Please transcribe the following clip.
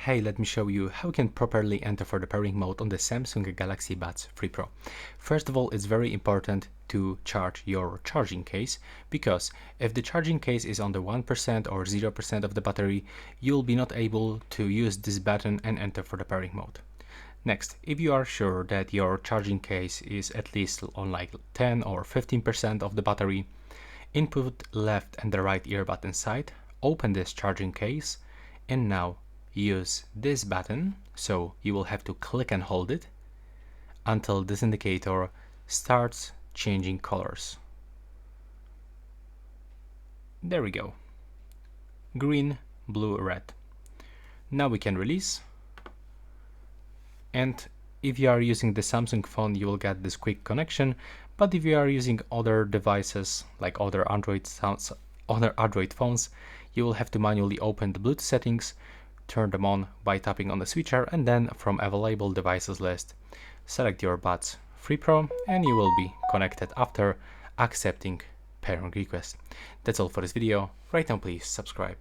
Hey, let me show you how you can properly enter for the pairing mode on the Samsung Galaxy Buds 3 Pro. First of all, it's very important to charge your charging case, because if the charging case is on the 1% or 0% of the battery, you'll be not able to use this button and enter for the pairing mode. Next, if you are sure that your charging case is at least on like 10 or 15% of the battery, input left and the right earbud inside, open this charging case, and now use this button, so you will have to click and hold it until this indicator starts changing colors. There we go. Green, blue, red. Now we can release, and if you are using the Samsung phone, you will get this quick connection, but if you are using other devices like other Android phones, you will have to manually open the Bluetooth settings, turn them on by tapping on the switcher, and then from available devices list, select your Buds 3 Pro and you will be connected after accepting pairing request. That's all for this video. Right now, please subscribe.